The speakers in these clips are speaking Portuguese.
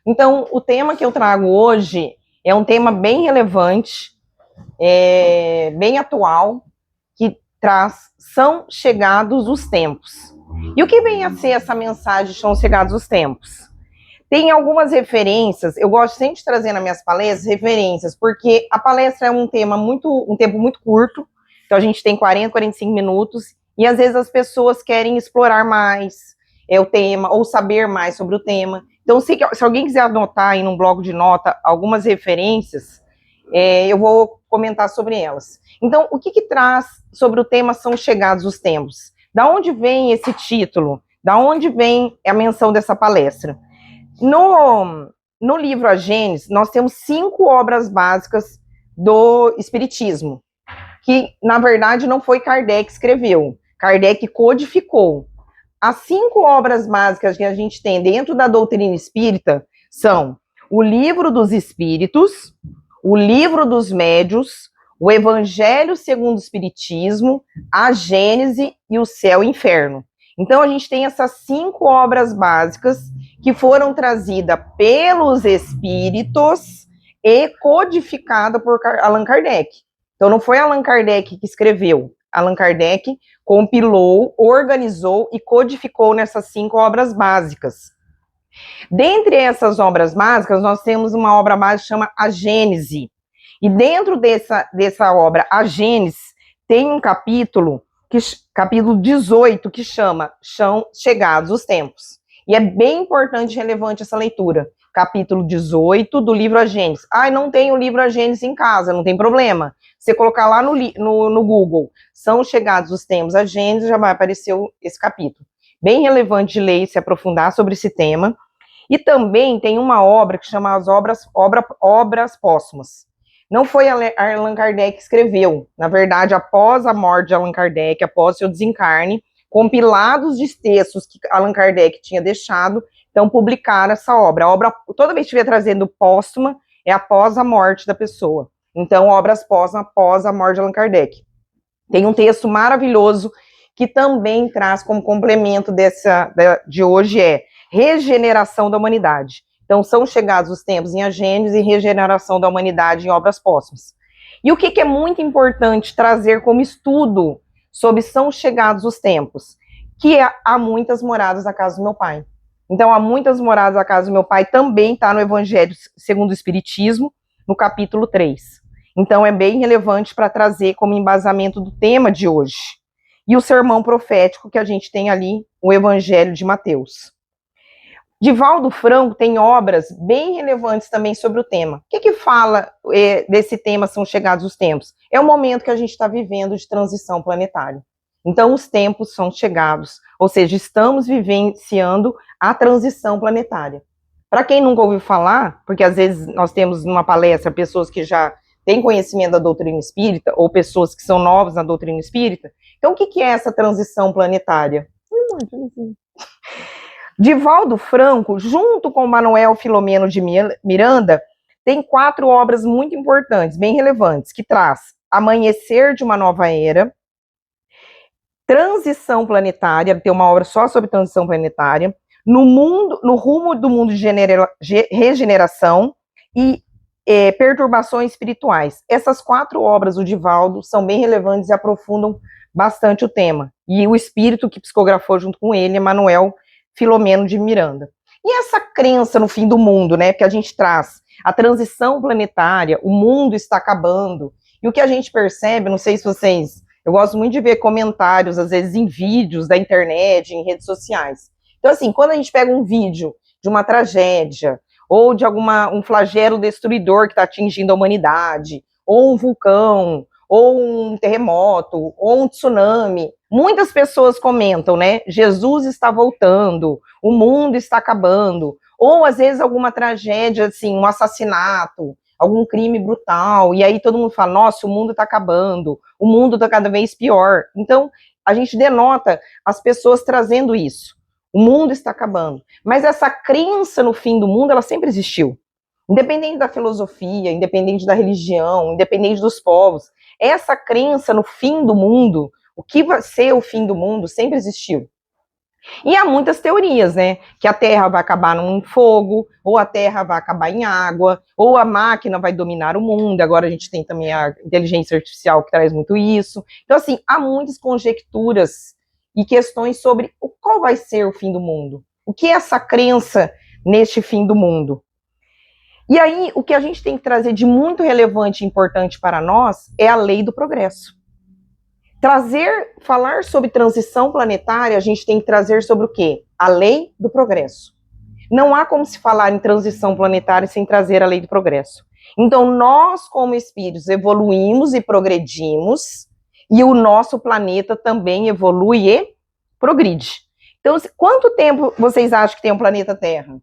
Então, o tema que eu trago hoje é um tema bem relevante, bem atual, que traz "São chegados os tempos". E o que vem a ser essa mensagem "São chegados os tempos"? Tem algumas referências, eu gosto sempre de trazer nas minhas palestras referências, porque a palestra é um tempo muito curto, então a gente tem 40, 45 minutos, e às vezes as pessoas querem explorar mais o tema, ou saber mais sobre o tema. Então, se alguém quiser anotar aí num bloco de nota algumas referências, eu vou comentar sobre elas. Então, o que traz sobre o tema "São chegados os tempos"? Da onde vem esse título? Da onde vem a menção dessa palestra? No livro A Gênese, nós temos 5 obras básicas do Espiritismo, que, na verdade, não foi Kardec que escreveu, Kardec codificou. As 5 obras básicas que a gente tem dentro da doutrina espírita são o Livro dos Espíritos, o Livro dos Médiuns, o Evangelho segundo o Espiritismo, a Gênese e o Céu e o Inferno. Então, a gente tem essas 5 obras básicas que foram trazidas pelos espíritos e codificada por Allan Kardec. Então, não foi Allan Kardec que escreveu. Allan Kardec compilou, organizou e codificou nessas 5 obras básicas. Dentre essas obras básicas, nós temos uma obra básica que chama A Gênese. E dentro dessa obra, A Gênese, tem um capítulo 18, que chama "São chegados os tempos". E é bem importante e relevante essa leitura. Capítulo 18 do livro A Gênese. Não tem o livro A Gênese em casa, não tem problema. Você colocar lá no Google, "São chegados os tempos, A Gênese", já vai aparecer esse capítulo. Bem relevante de ler e se aprofundar sobre esse tema. E também tem uma obra que chama as obras póstumas. Não foi Allan Kardec que escreveu. Na verdade, após a morte de Allan Kardec, após seu desencarne, compilados de textos que Allan Kardec tinha deixado, então publicaram essa obra. A obra, toda vez que estiver trazendo póstuma, é após a morte da pessoa. Então, obras póstumas após a morte de Allan Kardec. Tem um texto maravilhoso que também traz como complemento de hoje, Regeneração da Humanidade. Então, "São chegados os tempos" em A Gênese e Regeneração da Humanidade em obras póstumas. E o que é muito importante trazer como estudo sobre "São chegados os tempos"? Que há muitas moradas na casa do meu pai. Então, há muitas moradas na casa do meu pai também está no Evangelho segundo o Espiritismo, no capítulo 3. Então, é bem relevante para trazer como embasamento do tema de hoje. E o sermão profético que a gente tem ali, o Evangelho de Mateus. Divaldo Franco tem obras bem relevantes também sobre o tema. O que fala desse tema "São chegados os tempos"? É o momento que a gente está vivendo de transição planetária. Então, os tempos são chegados, ou seja, estamos vivenciando a transição planetária. Para quem nunca ouviu falar, porque às vezes nós temos numa palestra pessoas que já têm conhecimento da doutrina espírita, ou pessoas que são novas na doutrina espírita, então o que é essa transição planetária? Divaldo Franco, junto com Manuel Filomeno de Miranda, tem 4 obras muito importantes, bem relevantes, que traz Amanhecer de uma Nova Era, Transição Planetária, tem uma obra só sobre transição planetária, No Rumo do Mundo de Regeneração e Perturbações Espirituais. Essas 4 obras do Divaldo são bem relevantes e aprofundam bastante o tema. E o espírito que psicografou junto com ele é Manuel Filomeno de Miranda. E essa crença no fim do mundo, né? Porque a gente traz a transição planetária, o mundo está acabando. E o que a gente percebe, não sei se vocês... Eu gosto muito de ver comentários, às vezes, em vídeos da internet, em redes sociais. Então, assim, quando a gente pega um vídeo de uma tragédia, ou de um flagelo destruidor que está atingindo a humanidade, ou um vulcão, ou um terremoto, ou um tsunami, muitas pessoas comentam, né? Jesus está voltando, o mundo está acabando, ou às vezes alguma tragédia, assim, um assassinato, algum crime brutal, e aí todo mundo fala, nossa, o mundo está acabando, o mundo está cada vez pior. Então, a gente denota as pessoas trazendo isso. O mundo está acabando. Mas essa crença no fim do mundo, ela sempre existiu. Independente da filosofia, independente da religião, independente dos povos, essa crença no fim do mundo, o que vai ser o fim do mundo, sempre existiu. E há muitas teorias, né? Que a Terra vai acabar num fogo, ou a Terra vai acabar em água, ou a máquina vai dominar o mundo. Agora a gente tem também a inteligência artificial que traz muito isso. Então, assim, há muitas conjecturas e questões sobre qual vai ser o fim do mundo. O que é essa crença neste fim do mundo? E aí, o que a gente tem que trazer de muito relevante e importante para nós é a lei do progresso. Falar sobre transição planetária, a gente tem que trazer sobre o quê? A lei do progresso. Não há como se falar em transição planetária sem trazer a lei do progresso. Então, nós, como espíritos, evoluímos e progredimos, e o nosso planeta também evolui e progride. Então, quanto tempo vocês acham que tem o planeta Terra?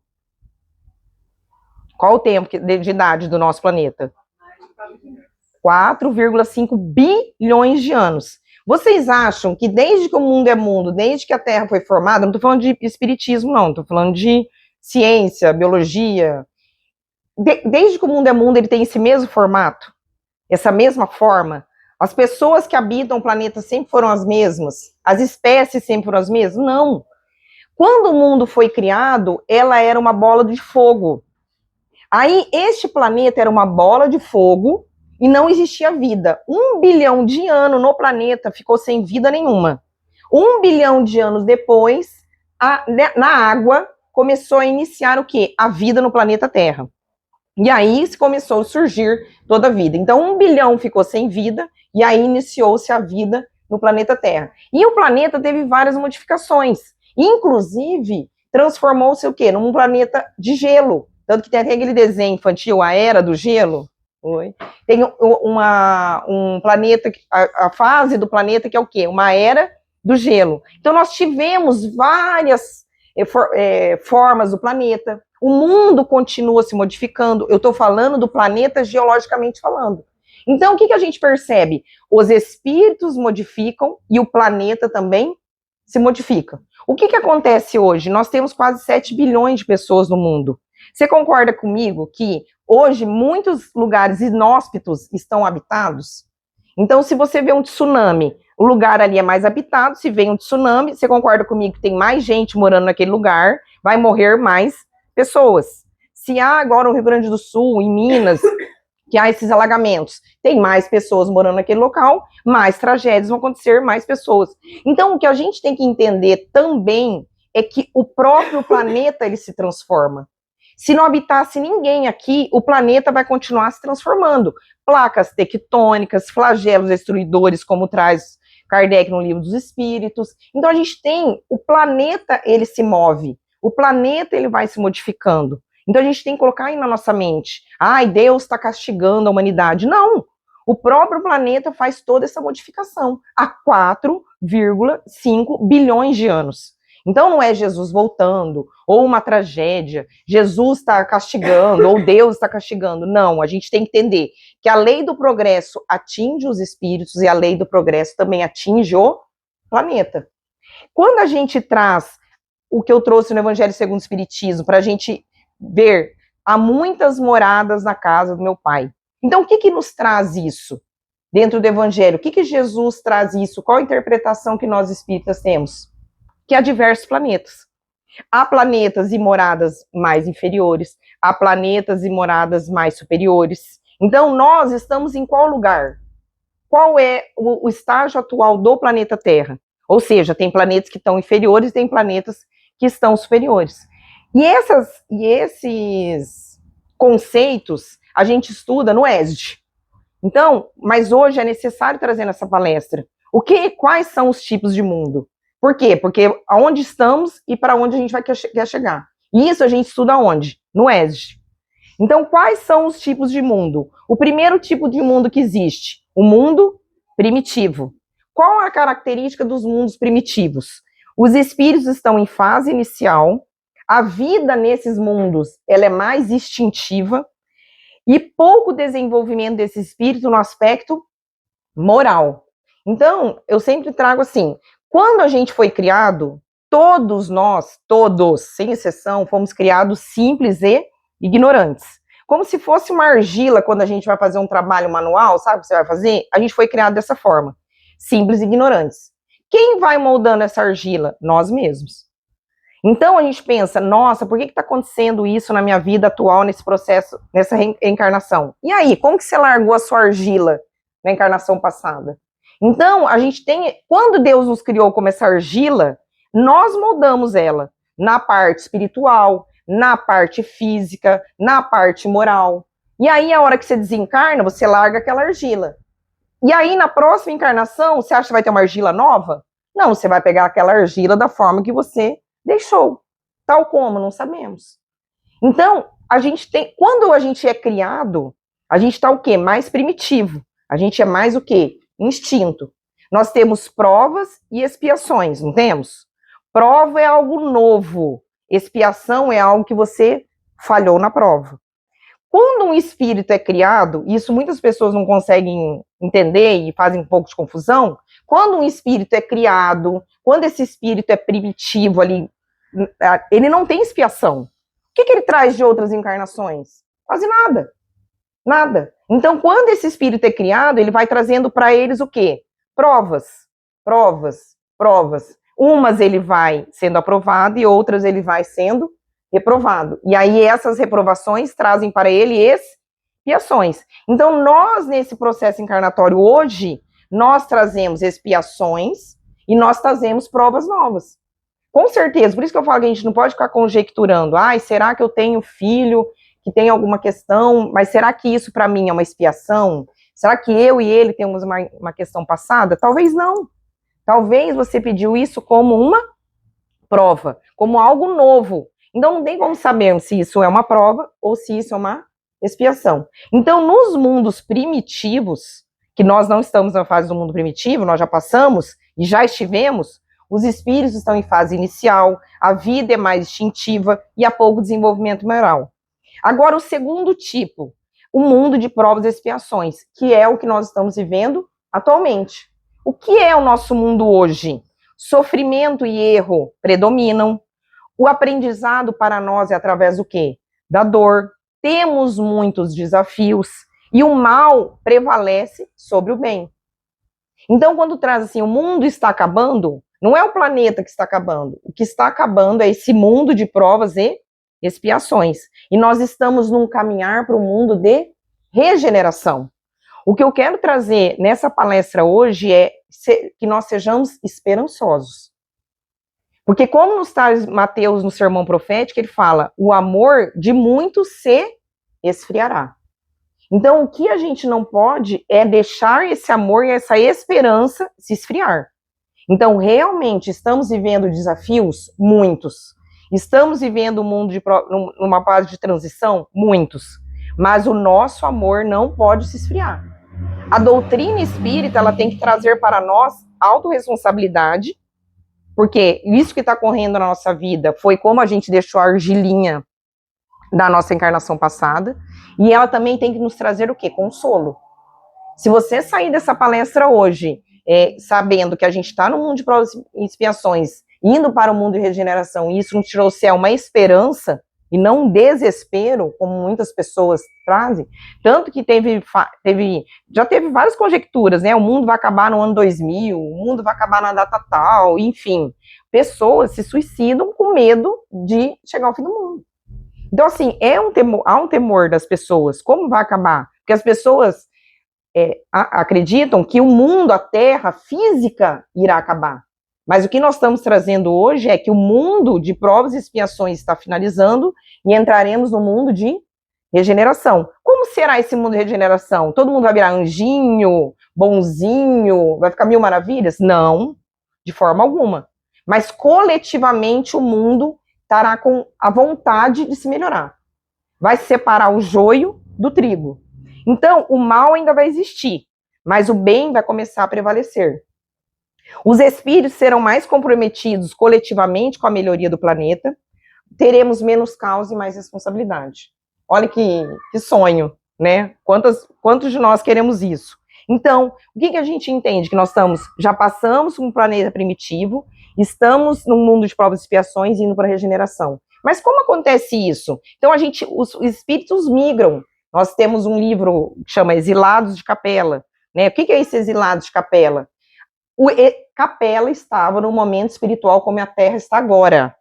Qual o tempo de idade do nosso planeta? 4,5 bilhões de anos. Vocês acham que desde que o mundo é mundo, desde que a Terra foi formada, não estou falando de espiritismo, não, estou falando de ciência, biologia, desde que o mundo é mundo, ele tem esse mesmo formato, essa mesma forma? As pessoas que habitam o planeta sempre foram as mesmas? As espécies sempre foram as mesmas? Não. Quando o mundo foi criado, ela era uma bola de fogo. Aí, este planeta era uma bola de fogo e não existia vida. 1 bilhão de anos no planeta ficou sem vida nenhuma. 1 bilhão de anos depois, na água, começou a iniciar o quê? A vida no planeta Terra. E aí começou a surgir toda a vida. Então, 1 bilhão ficou sem vida, e aí iniciou-se a vida no planeta Terra. E o planeta teve várias modificações. Inclusive, transformou-se o quê? Num planeta de gelo. Tanto que tem até aquele desenho infantil, A Era do Gelo. Tem um planeta, a fase do planeta que é o quê? Uma era do gelo. Então, nós tivemos várias formas do planeta. O mundo continua se modificando. Eu estou falando do planeta geologicamente falando. Então, o que a gente percebe? Os espíritos modificam e o planeta também se modifica. O que acontece hoje? Nós temos quase 7 bilhões de pessoas no mundo. Você concorda comigo que hoje muitos lugares inóspitos estão habitados? Então, se você vê um tsunami, o lugar ali é mais habitado. Se vem um tsunami, você concorda comigo que tem mais gente morando naquele lugar, vai morrer mais pessoas. Se há agora no Rio Grande do Sul, em Minas, que há esses alagamentos, tem mais pessoas morando naquele local, mais tragédias vão acontecer, mais pessoas. Então, o que a gente tem que entender também é que o próprio planeta, ele se transforma. Se não habitasse ninguém aqui, o planeta vai continuar se transformando. Placas tectônicas, flagelos destruidores, como traz Kardec no Livro dos Espíritos. Então, a gente tem, o planeta, ele se move. O planeta, ele vai se modificando. Então, a gente tem que colocar aí na nossa mente, ai, Deus está castigando a humanidade. Não, o próprio planeta faz toda essa modificação há 4,5 bilhões de anos. Então, não é Jesus voltando, ou uma tragédia, Jesus está castigando, ou Deus está castigando. Não, a gente tem que entender que a lei do progresso atinge os espíritos e a lei do progresso também atinge o planeta. Quando a gente traz o que eu trouxe no Evangelho segundo o Espiritismo, para a gente ver, há muitas moradas na casa do meu Pai. Então, o que nos traz isso dentro do Evangelho? O que Jesus traz isso? Qual a interpretação que nós espíritas temos? Que há diversos planetas. Há planetas e moradas mais inferiores, há planetas e moradas mais superiores. Então, nós estamos em qual lugar? Qual é o estágio atual do planeta Terra? Ou seja, tem planetas que estão inferiores e tem planetas que estão superiores. E esses conceitos a gente estuda no ESD. Então, mas hoje é necessário trazer nessa palestra quais são os tipos de mundo. Por quê? Porque aonde estamos e para onde a gente quer chegar. E isso a gente estuda onde? No ESD. Então, quais são os tipos de mundo? O primeiro tipo de mundo que existe, o mundo primitivo. Qual a característica dos mundos primitivos? Os espíritos estão em fase inicial, a vida nesses mundos ela é mais instintiva e pouco desenvolvimento desse espírito no aspecto moral. Então, eu sempre trago assim, quando a gente foi criado, todos nós, todos, sem exceção, fomos criados simples e ignorantes. Como se fosse uma argila quando a gente vai fazer um trabalho manual, sabe o que você vai fazer? A gente foi criado dessa forma, simples e ignorantes. Quem vai moldando essa argila? Nós mesmos. Então a gente pensa, nossa, por que está acontecendo isso na minha vida atual, nesse processo, nessa reencarnação? E aí, como que você largou a sua argila na encarnação passada? Então, a gente tem, quando Deus nos criou como essa argila, nós moldamos ela na parte espiritual, na parte física, na parte moral. E aí, a hora que você desencarna, você larga aquela argila. E aí, na próxima encarnação, você acha que vai ter uma argila nova? Não, você vai pegar aquela argila da forma que você deixou. Tal como, não sabemos. Então, a gente tem, quando a gente é criado, a gente está o quê? Mais primitivo. A gente é mais o quê? Instinto. Nós temos provas e expiações, não temos? Prova é algo novo. Expiação é algo que você falhou na prova. Quando um espírito é criado, isso muitas pessoas não conseguem entender e fazem um pouco de confusão. Quando um espírito é criado, quando esse espírito é primitivo ali, ele não tem expiação. O que ele traz de outras encarnações? Quase nada. Nada. Então, quando esse espírito é criado, ele vai trazendo para eles o quê? Provas, provas, provas. Umas ele vai sendo aprovado e outras ele vai sendo reprovado. E aí essas reprovações trazem para ele expiações. Então, nós, nesse processo encarnatório hoje, nós trazemos expiações e nós trazemos provas novas. Com certeza, por isso que eu falo que a gente não pode ficar conjecturando. Ai, será que eu tenho filho que tem alguma questão, mas será que isso para mim é uma expiação? Será que eu e ele temos uma questão passada? Talvez não. Talvez você pediu isso como uma prova, como algo novo. Então não tem como saber se isso é uma prova ou se isso é uma expiação. Então, nos mundos primitivos, que nós não estamos na fase do mundo primitivo, nós já passamos e já estivemos, os espíritos estão em fase inicial, a vida é mais instintiva e há pouco desenvolvimento moral. Agora, o segundo tipo, o mundo de provas e expiações, que é o que nós estamos vivendo atualmente. O que é o nosso mundo hoje? Sofrimento e erro predominam. O aprendizado para nós é através do quê? Da dor. Temos muitos desafios e o mal prevalece sobre o bem. Então, quando traz assim, o mundo está acabando, não é o planeta que está acabando. O que está acabando é esse mundo de provas e expiações. E nós estamos num caminhar para um mundo de regeneração. O que eu quero trazer nessa palestra hoje é que nós sejamos esperançosos. Porque como nos traz Mateus no sermão profético, ele fala, o amor de muitos se esfriará. Então, o que a gente não pode é deixar esse amor e essa esperança se esfriar. Então, realmente, estamos vivendo desafios? Muitos. Estamos vivendo um mundo numa fase de transição? Muitos. Mas o nosso amor não pode se esfriar. A doutrina espírita, ela tem que trazer para nós autorresponsabilidade, porque isso que está correndo na nossa vida foi como a gente deixou a argilinha da nossa encarnação passada, e ela também tem que nos trazer o quê? Consolo. Se você sair dessa palestra hoje, sabendo que a gente está no mundo de provas e expiações, indo para o mundo de regeneração, e isso nos trouxer uma esperança, e não um desespero, como muitas pessoas trazem, tanto que já teve várias conjecturas, né? O mundo vai acabar no ano 2000, o mundo vai acabar na data tal, enfim. Pessoas se suicidam com medo de chegar ao fim do mundo. Então, assim, há um temor das pessoas. Como vai acabar? Porque as pessoas acreditam que o mundo, a Terra física, irá acabar. Mas o que nós estamos trazendo hoje é que o mundo de provas e expiações está finalizando e entraremos no mundo de regeneração. Como será esse mundo de regeneração? Todo mundo vai virar anjinho, bonzinho, vai ficar mil maravilhas? Não, de forma alguma. Mas coletivamente o mundo estará com a vontade de se melhorar. Vai separar o joio do trigo. Então, o mal ainda vai existir, mas o bem vai começar a prevalecer. Os espíritos serão mais comprometidos coletivamente com a melhoria do planeta, teremos menos caos e mais responsabilidade. Olha que sonho, né? Quantos de nós queremos isso? Então, o que a gente entende? Que nós já passamos um planeta primitivo, estamos num mundo de provas e expiações indo para a regeneração. Mas como acontece isso? Então, os espíritos migram. Nós temos um livro que chama Exilados de Capela, né? O que é esse Exilados de Capela? Capela estava no momento espiritual como a Terra está agora.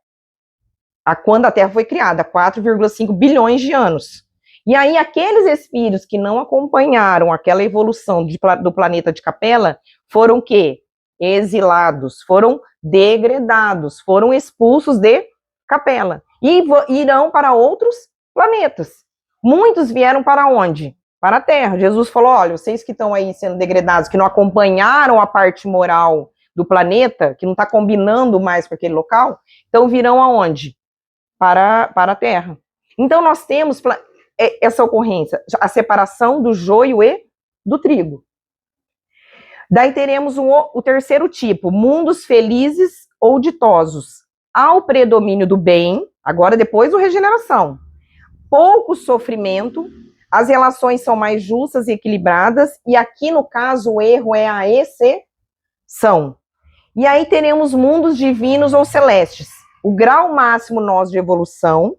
quando a Terra foi criada, 4,5 bilhões de anos. E aí, aqueles espíritos que não acompanharam aquela evolução do planeta de Capela foram o quê? Exilados, foram degradados, foram expulsos de Capela. E irão para outros planetas. Muitos vieram para onde? Para a Terra. Jesus falou, olha, vocês que estão aí sendo degradados, que não acompanharam a parte moral do planeta, que não está combinando mais com aquele local, então virão aonde? Para a Terra. Então nós temos essa ocorrência, a separação do joio e do trigo. Daí teremos o terceiro tipo, mundos felizes ou ditosos. Ao predomínio do bem, agora depois do regeneração, pouco sofrimento, as relações são mais justas e equilibradas, e aqui no caso o erro é a exceção. E aí teremos mundos divinos ou celestes. O grau máximo nosso de evolução,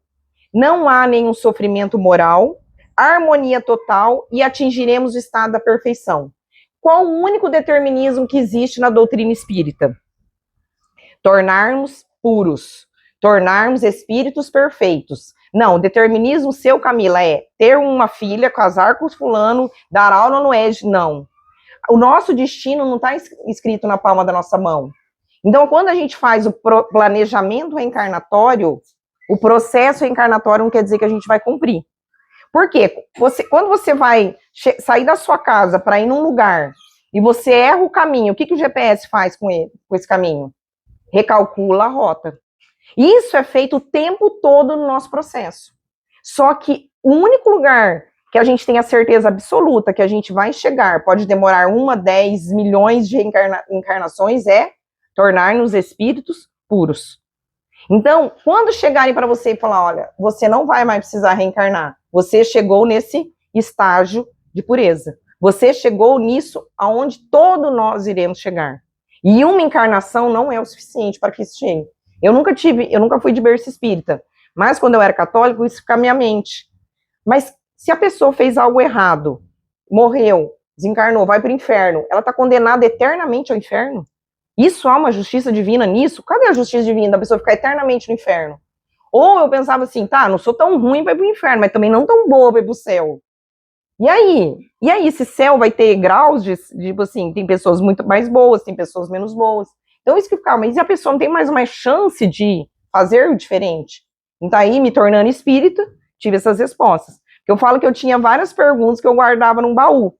não há nenhum sofrimento moral, harmonia total e atingiremos o estado da perfeição. Qual o único determinismo que existe na doutrina espírita? Tornarmos puros, tornarmos espíritos perfeitos. Não, o determinismo seu, Camila, é ter uma filha, casar com fulano, dar aula no ED, não. O nosso destino não está escrito na palma da nossa mão. Então, quando a gente faz o planejamento reencarnatório, o processo reencarnatório não quer dizer que a gente vai cumprir. Por quê? Quando você vai sair da sua casa para ir num lugar e você erra o caminho, o que o GPS faz com esse caminho? Recalcula a rota. Isso é feito o tempo todo no nosso processo. Só que o único lugar que a gente tem a certeza absoluta que a gente vai chegar, pode demorar 1, 10 milhões de encarnações, é tornar-nos espíritos puros. Então, quando chegarem para você e falar, olha, você não vai mais precisar reencarnar, você chegou nesse estágio de pureza. Você chegou nisso aonde todos nós iremos chegar. E uma encarnação não é o suficiente para que isso chegue. Eu nunca fui de berço espírita, mas quando eu era católico, isso fica na minha mente. Mas se a pessoa fez algo errado, morreu, desencarnou, vai para o inferno, ela está condenada eternamente ao inferno? Isso há uma justiça divina nisso? Cadê a justiça divina da pessoa ficar eternamente no inferno? Ou eu pensava assim, tá, não sou tão ruim para ir para o inferno, mas também não tão boa para ir para o céu. E aí? E aí, esse céu vai ter graus de, tipo assim, tem pessoas muito mais boas, tem pessoas menos boas. Então, isso que ficava, mas e a pessoa não tem mais uma chance de fazer o diferente? Então, aí, me tornando espírita, tive essas respostas. Eu falo que eu tinha várias perguntas que eu guardava num baú.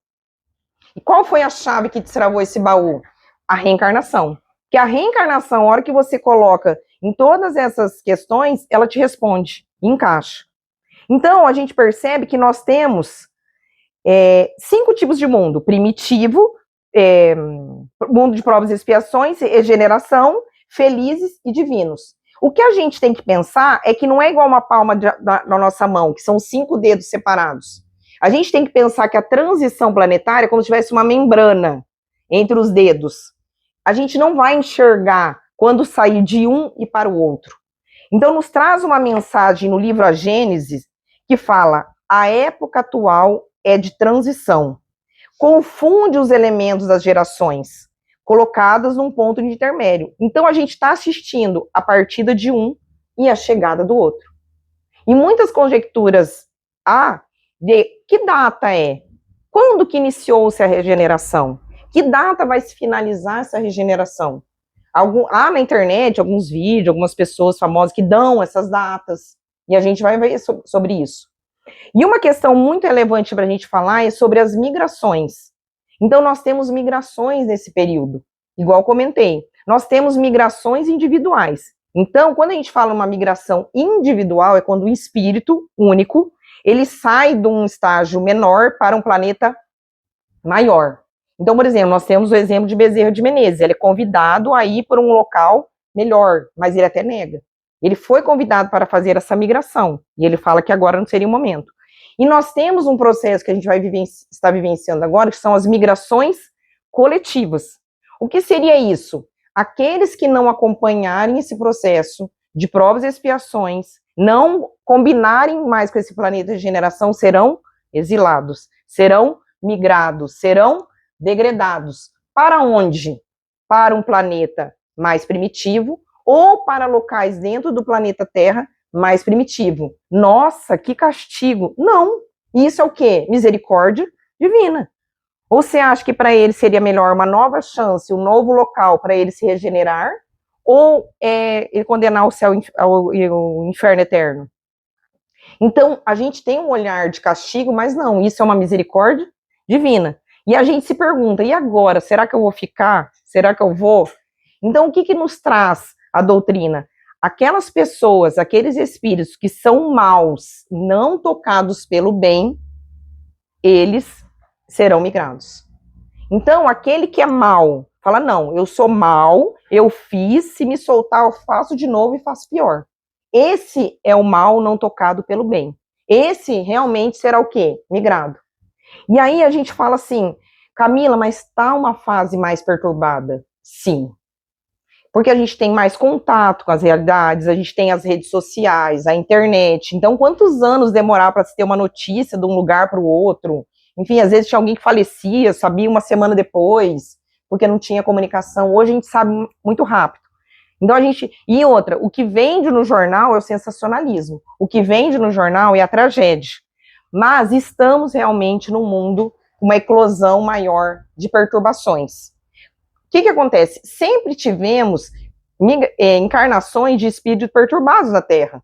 E qual foi a chave que destravou esse baú? A reencarnação. Porque a reencarnação, a hora que você coloca em todas essas questões, ela te responde, encaixa. Então, a gente percebe que nós temos 5 tipos de mundo: primitivo, mundo de provas e expiações, regeneração, felizes e divinos. O que a gente tem que pensar é que não é igual uma palma da nossa mão, que são 5 dedos separados. A gente tem que pensar que a transição planetária é como se tivesse uma membrana entre os dedos. A gente não vai enxergar quando sair de um e para o outro. Então, nos traz uma mensagem no livro A Gênesis, que fala: a época atual é de transição. Confunde os elementos das gerações, colocadas num ponto de intermédio. Então, a gente está assistindo a partida de um e a chegada do outro. E muitas conjecturas de que data é? Quando que iniciou-se a regeneração? Que data vai se finalizar essa regeneração? Há na internet alguns vídeos, algumas pessoas famosas que dão essas datas, e a gente vai ver sobre isso. E uma questão muito relevante para a gente falar é sobre as migrações. Então, nós temos migrações nesse período, igual comentei. Nós temos migrações individuais. Então, quando a gente fala uma migração individual, é quando o espírito único, ele sai de um estágio menor para um planeta maior. Então, por exemplo, nós temos o exemplo de Bezerra de Menezes. Ele é convidado a ir para um local melhor, mas ele até nega. Ele foi convidado para fazer essa migração, e ele fala que agora não seria o momento. E nós temos um processo que a gente vai estar vivenciando agora, que são as migrações coletivas. O que seria isso? Aqueles que não acompanharem esse processo de provas e expiações, não combinarem mais com esse planeta de regeneração, serão exilados, serão migrados, serão degradados. Para onde? Para um planeta mais primitivo, ou para locais dentro do planeta Terra mais primitivo. Nossa, que castigo. Não. Isso é o quê? Misericórdia divina. Ou você acha que para ele seria melhor uma nova chance, um novo local para ele se regenerar, ou ele condenar o céu ao inferno eterno? Então, a gente tem um olhar de castigo, mas não, isso é uma misericórdia divina. E a gente se pergunta, e agora? Será que eu vou ficar? Será que eu vou? Então, o que nos traz a doutrina? Aquelas pessoas, aqueles espíritos que são maus, não tocados pelo bem, eles serão migrados. Então, aquele que é mau, fala, não, eu sou mau, eu fiz, se me soltar eu faço de novo e faço pior. Esse é o mal não tocado pelo bem. Esse realmente será o quê? Migrado. E aí a gente fala assim, Camila, mas está uma fase mais perturbada? Sim. Porque a gente tem mais contato com as realidades, a gente tem as redes sociais, a internet. Então, quantos anos demorar para se ter uma notícia de um lugar para o outro? Enfim, às vezes tinha alguém que falecia, sabia uma semana depois, porque não tinha comunicação. Hoje a gente sabe muito rápido. Então a gente... E outra, o que vende no jornal é o sensacionalismo. O que vende no jornal é a tragédia. Mas estamos realmente num mundo com uma eclosão maior de perturbações. O que acontece? Sempre tivemos encarnações de espíritos perturbados na Terra.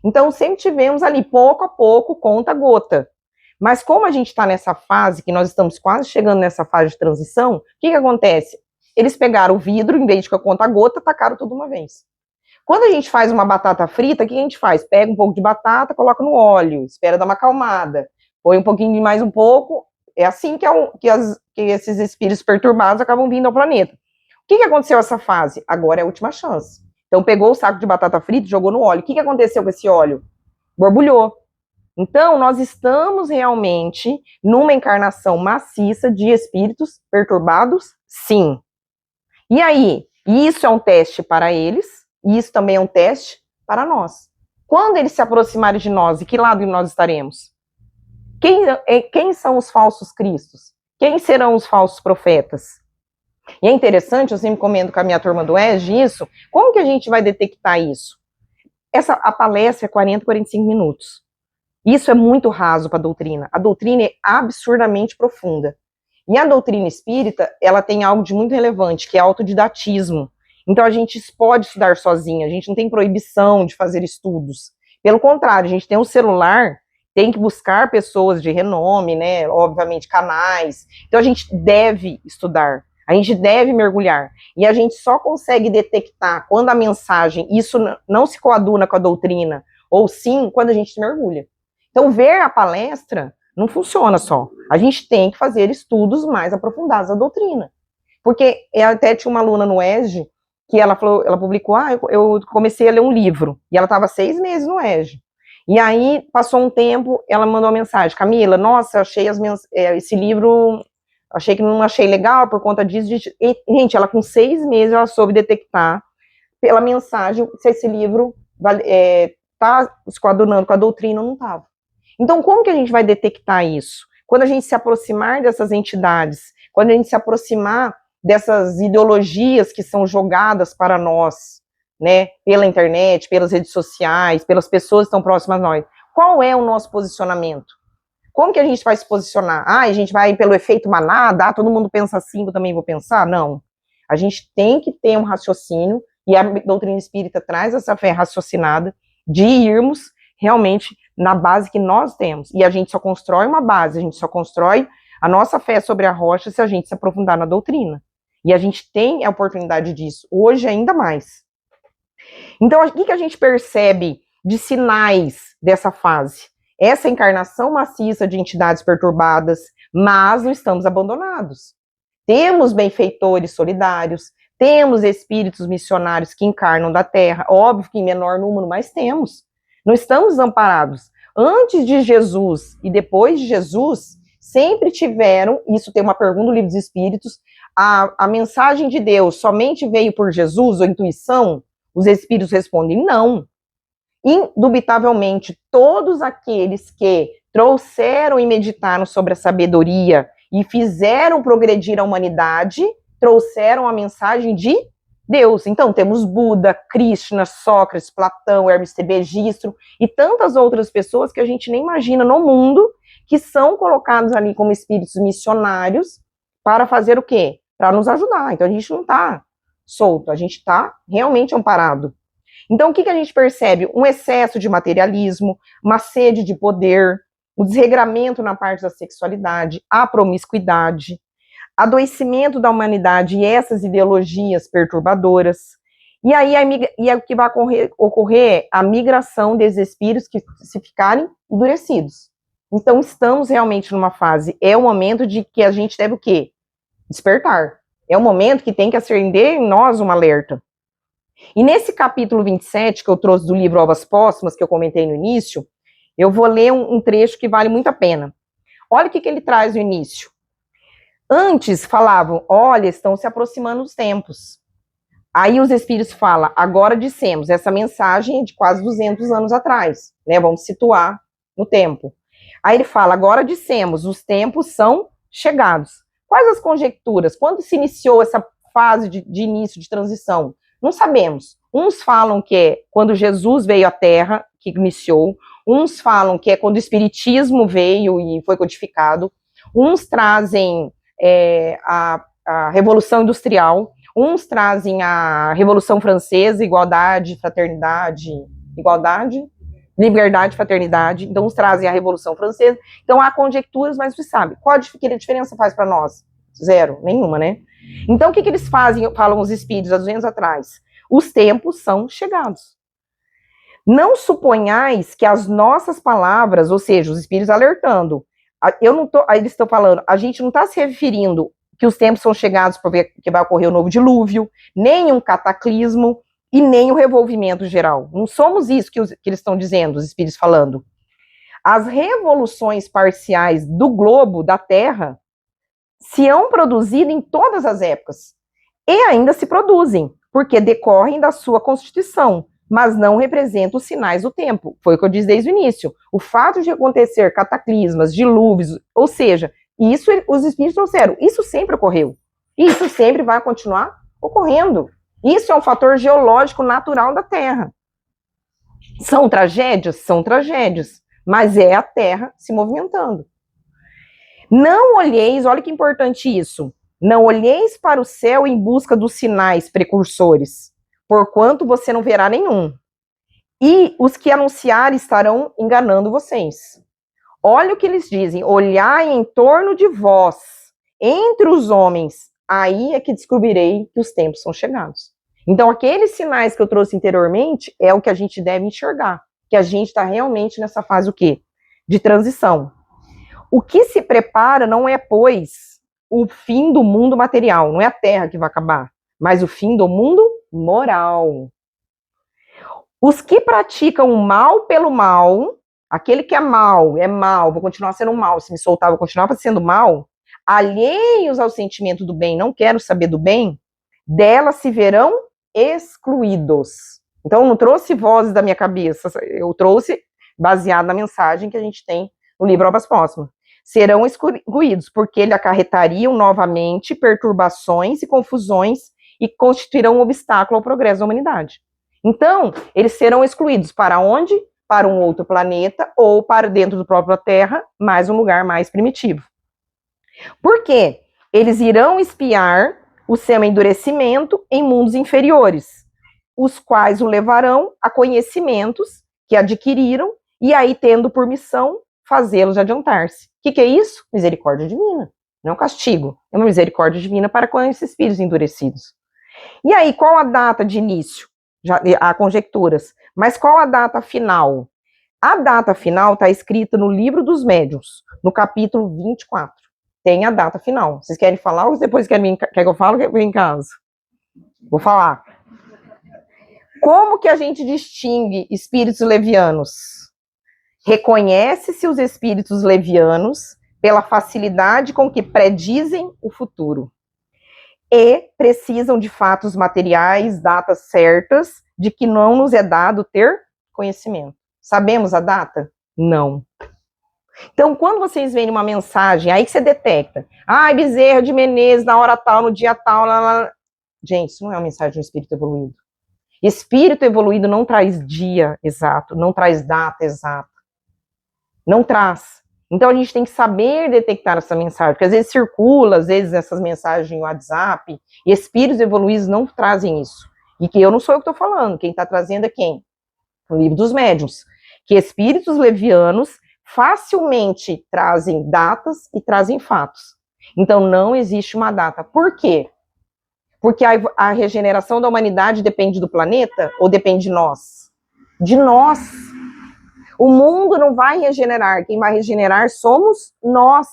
Então sempre tivemos ali, pouco a pouco, conta gota. Mas como a gente está nessa fase, que nós estamos quase chegando nessa fase de transição, o que acontece? Eles pegaram o vidro, em vez de com a conta gota, tacaram tudo uma vez. Quando a gente faz uma batata frita, o que a gente faz? Pega um pouco de batata, coloca no óleo, espera dar uma acalmada, põe um pouquinho de mais um pouco. É assim que esses espíritos perturbados acabam vindo ao planeta. O que aconteceu nessa fase? Agora é a última chance. Então pegou o saco de batata frita e jogou no óleo. O que aconteceu com esse óleo? Borbulhou. Então, nós estamos realmente numa encarnação maciça de espíritos perturbados? Sim. E aí, isso é um teste para eles, e isso também é um teste para nós. Quando eles se aproximarem de nós, e que lado nós estaremos? Quem são os falsos cristos? Quem serão os falsos profetas? E é interessante, eu sempre comento com a minha turma do ESG isso, como que a gente vai detectar isso? A palestra é 40, 45 minutos. Isso é muito raso para a doutrina. A doutrina é absurdamente profunda. E a doutrina espírita, ela tem algo de muito relevante, que é autodidatismo. Então a gente pode estudar sozinha, a gente não tem proibição de fazer estudos. Pelo contrário, a gente tem um celular, tem que buscar pessoas de renome, né? Obviamente, canais. Então a gente deve estudar, a gente deve mergulhar. E a gente só consegue detectar quando a mensagem, isso não se coaduna com a doutrina, ou sim, quando a gente mergulha. Então, ver a palestra não funciona só. A gente tem que fazer estudos mais aprofundados da doutrina. Porque até tinha uma aluna no ESG que ela falou, ela publicou, eu comecei a ler um livro, e ela estava 6 meses no ESG. E aí, passou um tempo, ela mandou uma mensagem, Camila, nossa, achei esse livro, achei que não achei legal por conta disso. E, gente, ela com 6 meses, ela soube detectar pela mensagem se esse livro está se coadunando com a doutrina ou não estava. Então, como que a gente vai detectar isso? Quando a gente se aproximar dessas entidades, quando a gente se aproximar dessas ideologias que são jogadas para nós, né, pela internet, pelas redes sociais, pelas pessoas que estão próximas a nós, qual é o nosso posicionamento? Como que a gente vai se posicionar? A gente vai pelo efeito manada, todo mundo pensa assim, eu também vou pensar? Não. A gente tem que ter um raciocínio, e a doutrina espírita traz essa fé raciocinada, de irmos realmente na base que nós temos. E a gente só constrói uma base, a gente só constrói a nossa fé sobre a rocha se a gente se aprofundar na doutrina. E a gente tem a oportunidade disso, hoje ainda mais. Então, o que a gente percebe de sinais dessa fase? Essa encarnação maciça de entidades perturbadas, mas não estamos abandonados. Temos benfeitores solidários, temos espíritos missionários que encarnam da Terra, óbvio que em menor número, mas temos. Não estamos desamparados. Antes de Jesus e depois de Jesus, sempre tiveram, isso tem uma pergunta do Livro dos Espíritos, a mensagem de Deus somente veio por Jesus, ou intuição? Os Espíritos respondem, não. Indubitavelmente, todos aqueles que trouxeram e meditaram sobre a sabedoria e fizeram progredir a humanidade, trouxeram a mensagem de Deus. Então, temos Buda, Krishna, Sócrates, Platão, Hermes Trismegisto e tantas outras pessoas que a gente nem imagina no mundo que são colocados ali como espíritos missionários para fazer o quê? Para nos ajudar. Então, a gente não está solto, a gente está realmente amparado. Então, o que a gente percebe? Um excesso de materialismo, uma sede de poder, o desregramento na parte da sexualidade, a promiscuidade, adoecimento da humanidade e essas ideologias perturbadoras. E aí o que vai ocorrer a migração desses espíritos que se ficarem endurecidos. Então, estamos realmente numa fase, é o momento de que a gente deve o quê? Despertar. É o momento que tem que acender em nós um alerta. E nesse capítulo 27, que eu trouxe do livro Ovas Póstumas, que eu comentei no início, eu vou ler um trecho que vale muito a pena. Olha o que ele traz no início. Antes falavam, olha, estão se aproximando os tempos. Aí os espíritos falam, agora dissemos, essa mensagem é de quase 200 anos atrás, né? Vamos situar no tempo. Aí ele fala, agora dissemos, os tempos são chegados. Quais as conjecturas? Quando se iniciou essa fase de início de transição? Não sabemos. Uns falam que é quando Jesus veio à Terra, que iniciou. Uns falam que é quando o Espiritismo veio e foi codificado. Uns trazem a Revolução Industrial. Uns trazem a Revolução Francesa, igualdade, fraternidade, liberdade, fraternidade. Então, uns trazem a Revolução Francesa. Então, há conjecturas, mas você sabe. Qual a diferença faz para nós? Zero, nenhuma, né? Então, o que eles fazem, falam os espíritos há 200 atrás? Os tempos são chegados. Não suponhais que as nossas palavras, ou seja, os espíritos alertando, eles estão falando, a gente não está se referindo que os tempos são chegados porque vai ocorrer o novo dilúvio, nem um cataclismo e nem o revolvimento geral. Não somos isso que eles estão dizendo, os espíritos falando. As revoluções parciais do globo, da Terra, se hão produzido em todas as épocas e ainda se produzem, porque decorrem da sua constituição, mas não representam os sinais do tempo. Foi o que eu disse desde o início. O fato de acontecer cataclismas, dilúvios, ou seja, isso os espíritos trouxeram, isso sempre ocorreu. Isso sempre vai continuar ocorrendo. Isso é um fator geológico natural da Terra. São tragédias? São tragédias, mas é a Terra se movimentando. Não olheis, olha que importante isso, não olheis para o céu em busca dos sinais precursores, porquanto você não verá nenhum. E os que anunciarem estarão enganando vocês. Olha o que eles dizem, olhai em torno de vós, entre os homens, aí é que descobrirei que os tempos são chegados. Então, aqueles sinais que eu trouxe anteriormente é o que a gente deve enxergar, que a gente está realmente nessa fase o quê? De transição. O que se prepara não é, pois, o fim do mundo material, não é a Terra que vai acabar, mas o fim do mundo moral. Os que praticam o mal pelo mal, aquele que é mal, vou continuar sendo mal, se me soltar, vou continuar sendo mal, alheios ao sentimento do bem, não quero saber do bem, delas se verão excluídos. Então, eu não trouxe vozes da minha cabeça, eu trouxe baseado na mensagem que a gente tem no livro Ovas Póstumas. Serão excluídos, porque eles acarretariam novamente perturbações e confusões e constituirão um obstáculo ao progresso da humanidade. Então, eles serão excluídos para onde? Para um outro planeta ou para dentro do próprio Terra, mais um lugar mais primitivo. Por quê? Eles irão espiar o seu endurecimento em mundos inferiores, os quais o levarão a conhecimentos que adquiriram e aí tendo por missão fazê-los adiantar-se. O que é isso? Misericórdia divina. Não castigo. É uma misericórdia divina para com esses espíritos endurecidos. E aí, qual a data de início? Já há conjecturas. Mas qual a data final? A data final está escrita no Livro dos Médiuns, no capítulo 24. Tem a data final. Vocês querem falar ou depois querem que eu fale em casa? Vou falar. Como que a gente distingue espíritos levianos? Reconhece-se os espíritos levianos pela facilidade com que predizem o futuro e precisam de fatos materiais, datas certas, de que não nos é dado ter conhecimento. Sabemos a data? Não. Então, quando vocês veem uma mensagem, aí que você detecta, Bezerra de Menezes, na hora tal, no dia tal, Gente, isso não é uma mensagem de um espírito evoluído. Espírito evoluído não traz dia exato, não traz data exata. Não traz. Então a gente tem que saber detectar essa mensagem, porque às vezes circula, às vezes essas mensagens em WhatsApp, e espíritos evoluídos não trazem isso. E que eu não sou eu que estou falando, quem está trazendo é quem? O Livro dos Médiuns. Que espíritos levianos facilmente trazem datas e trazem fatos. Então não existe uma data. Por quê? Porque a regeneração da humanidade depende do planeta ou depende de nós? De nós. O mundo não vai regenerar, quem vai regenerar somos nós.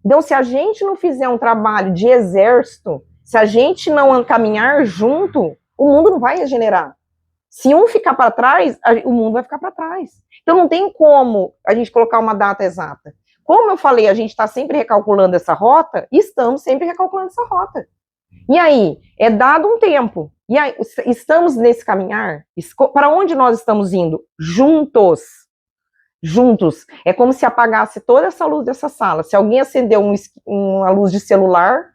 Então, se a gente não fizer um trabalho de exército, se a gente não caminhar junto, o mundo não vai regenerar. Se um ficar para trás, o mundo vai ficar para trás. Então, não tem como a gente colocar uma data exata. Como eu falei, a gente está sempre recalculando essa rota, e estamos sempre recalculando essa rota. E aí, é dado um tempo. E aí, estamos nesse caminhar? Para onde nós estamos indo? Juntos. Juntos. É como se apagasse toda essa luz dessa sala. Se alguém acender uma luz de celular,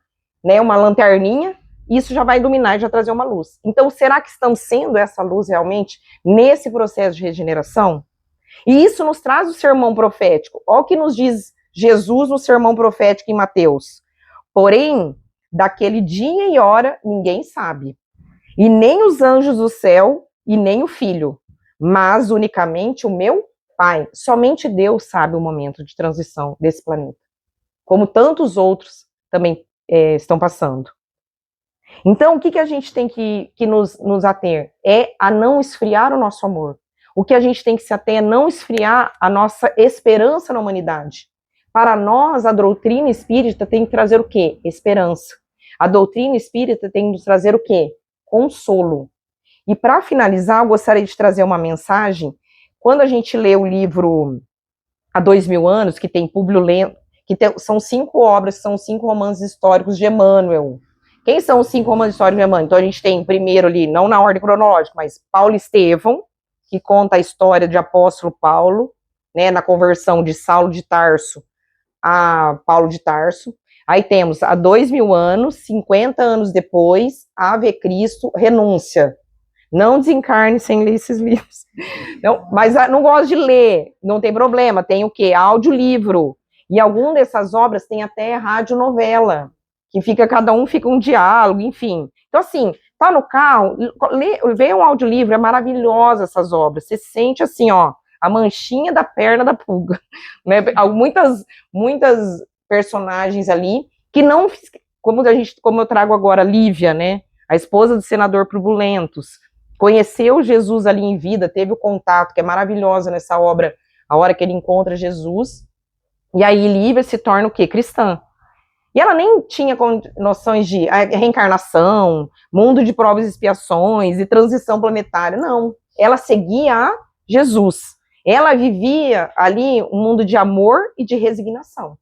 né, uma lanterninha, isso já vai iluminar e já trazer uma luz. Então, será que estamos sendo essa luz realmente nesse processo de regeneração? E isso nos traz o sermão profético. Olha o que nos diz Jesus no sermão profético em Mateus. Porém, daquele dia e hora ninguém sabe, e nem os anjos do céu, e nem o Filho, mas unicamente o meu Pai. Somente Deus sabe o momento de transição desse planeta, como tantos outros também estão passando. Então, o que a gente tem que nos ater? É a não esfriar o nosso amor. O que a gente tem que se ater é não esfriar a nossa esperança na humanidade. Para nós, a doutrina espírita tem que trazer o quê? Esperança. A doutrina espírita tem que nos trazer o quê? Consolo. E para finalizar, eu gostaria de trazer uma mensagem. Quando a gente lê o livro Há 2000 Anos, que tem Públio Lento, são 5 obras, são 5 romances históricos de Emmanuel. Quem são os 5 romances históricos de Emmanuel? Então a gente tem primeiro ali, não na ordem cronológica, mas Paulo Estevão, que conta a história de apóstolo Paulo, né, na conversão de Saulo de Tarso a Paulo de Tarso. Aí temos Há 2000 Anos, 50 anos depois, Ave Cristo, Renúncia. Não desencarne sem ler esses livros. Não, mas não gosto de ler, não tem problema. Tem o quê? Audiolivro. E alguma dessas obras tem até radionovela, que cada um fica um diálogo, enfim. Então, assim, tá no carro, vê um audiolivro, é maravilhosa essas obras. Você sente assim, ó, a manchinha da perna da pulga. Né? Muitas personagens ali que não, como eu trago agora, Lívia, né? A esposa do senador Turbulentos, conheceu Jesus ali em vida, teve o contato, que é maravilhosa nessa obra, a hora que ele encontra Jesus, e aí Lívia se torna o quê? Cristã. E ela nem tinha noções de reencarnação, mundo de provas e expiações e transição planetária, não. Ela seguia a Jesus. Ela vivia ali um mundo de amor e de resignação.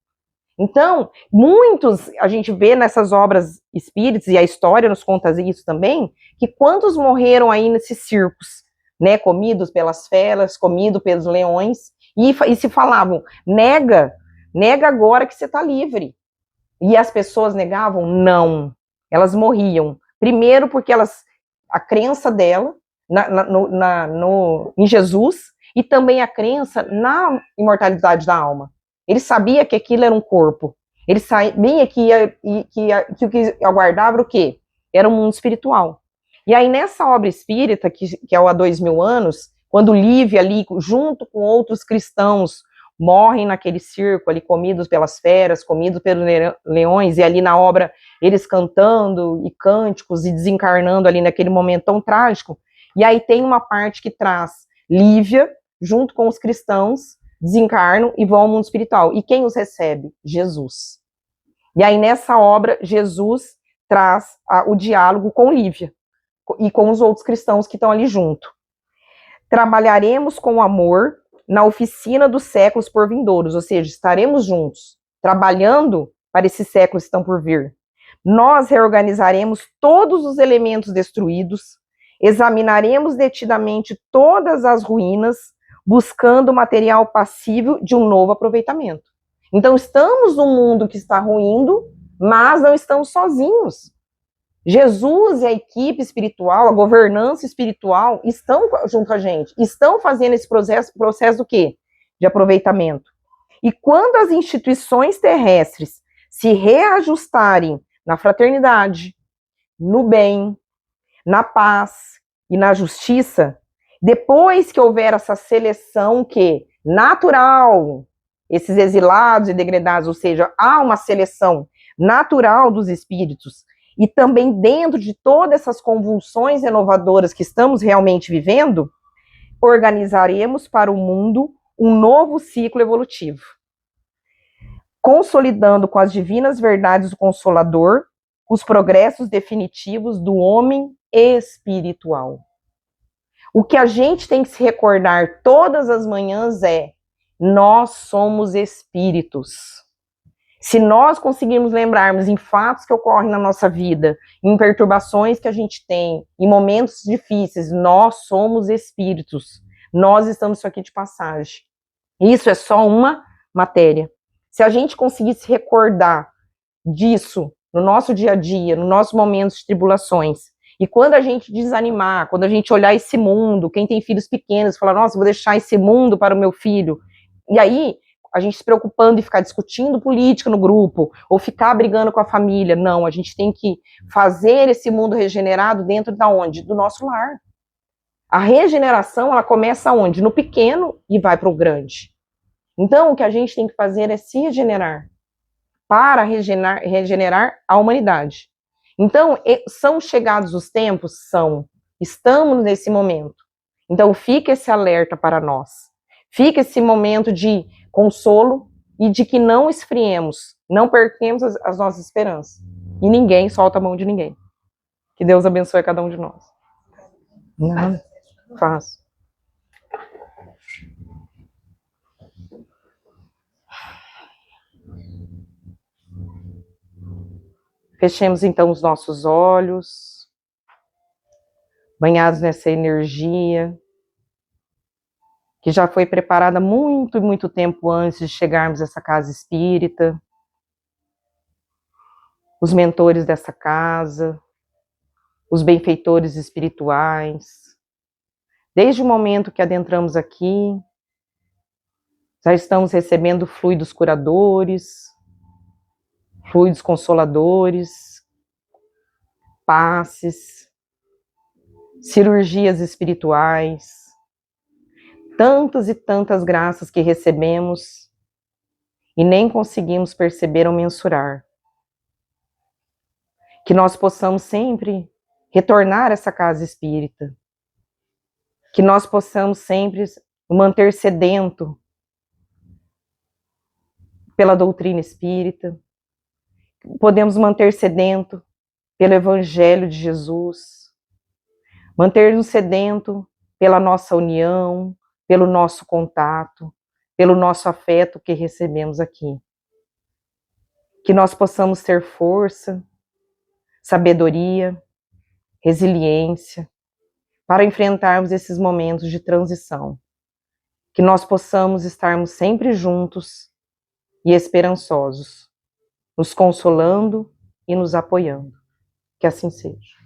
Então, muitos, a gente vê nessas obras espíritas, e a história nos conta isso também, que quantos morreram aí nesses circos, né, comidos pelas feras, comidos pelos leões, e se falavam, nega agora que você está livre. E as pessoas negavam? Não. Elas morriam. Primeiro porque a crença dela em Jesus, e também a crença na imortalidade da alma. Ele sabia que aquilo era um corpo. Ele sabia que o que aguardava era o quê? Era um mundo espiritual. E aí, nessa obra espírita, que é o Há 2000 Anos, quando Lívia ali, junto com outros cristãos, morrem naquele circo ali, comidos pelas feras, comidos pelos leões, e ali na obra, eles cantando e cânticos e desencarnando ali naquele momento tão trágico. E aí tem uma parte que traz Lívia, junto com os cristãos, desencarnam e vão ao mundo espiritual. E quem os recebe? Jesus. E aí, nessa obra, Jesus traz o diálogo com Lívia e com os outros cristãos que estão ali junto. Trabalharemos com amor na oficina dos séculos por vindouros, ou seja, estaremos juntos, trabalhando para esses séculos que estão por vir. Nós reorganizaremos todos os elementos destruídos, examinaremos detidamente todas as ruínas, buscando material passível de um novo aproveitamento. Então, estamos num mundo que está ruindo, mas não estamos sozinhos. Jesus e a equipe espiritual, a governança espiritual, estão junto com a gente, estão fazendo esse processo do quê? De aproveitamento. E quando as instituições terrestres se reajustarem na fraternidade, no bem, na paz e na justiça, depois que houver essa seleção que natural, esses exilados e degredados, ou seja, há uma seleção natural dos espíritos, e também dentro de todas essas convulsões renovadoras que estamos realmente vivendo, organizaremos para o mundo um novo ciclo evolutivo, consolidando com as divinas verdades do Consolador os progressos definitivos do homem espiritual. O que a gente tem que se recordar todas as manhãs é: nós somos espíritos. Se nós conseguirmos lembrarmos em fatos que ocorrem na nossa vida, em perturbações que a gente tem, em momentos difíceis, nós somos espíritos. Nós estamos aqui de passagem. Isso é só uma matéria. Se a gente conseguir se recordar disso no nosso dia a dia, nos nossos momentos de tribulações, e quando a gente desanimar, quando a gente olhar esse mundo, quem tem filhos pequenos, falar, nossa, vou deixar esse mundo para o meu filho. E aí, a gente se preocupando e ficar discutindo política no grupo, ou ficar brigando com a família. Não, a gente tem que fazer esse mundo regenerado dentro da onde? Do nosso lar. A regeneração, ela começa onde? No pequeno e vai para o grande. Então, o que a gente tem que fazer é se regenerar, para regenerar a humanidade. Então, são chegados os tempos? São. Estamos nesse momento. Então, fica esse alerta para nós. Fica esse momento de consolo e de que não esfriemos, não percamos as nossas esperanças. E ninguém solta a mão de ninguém. Que Deus abençoe cada um de nós. Não, faço. Fechemos então os nossos olhos, banhados nessa energia que já foi preparada muito e muito tempo antes de chegarmos a essa casa espírita. Os mentores dessa casa, os benfeitores espirituais. Desde o momento que adentramos aqui, já estamos recebendo fluidos curadores, fluidos consoladores, passes, cirurgias espirituais, tantas e tantas graças que recebemos e nem conseguimos perceber ou mensurar. Que nós possamos sempre retornar a essa casa espírita, que nós possamos sempre manter sedento pela doutrina espírita, podemos manter sedento pelo Evangelho de Jesus, manter-nos sedento pela nossa união, pelo nosso contato, pelo nosso afeto que recebemos aqui. Que nós possamos ter força, sabedoria, resiliência, para enfrentarmos esses momentos de transição. Que nós possamos estarmos sempre juntos e esperançosos, nos consolando e nos apoiando. Que assim seja.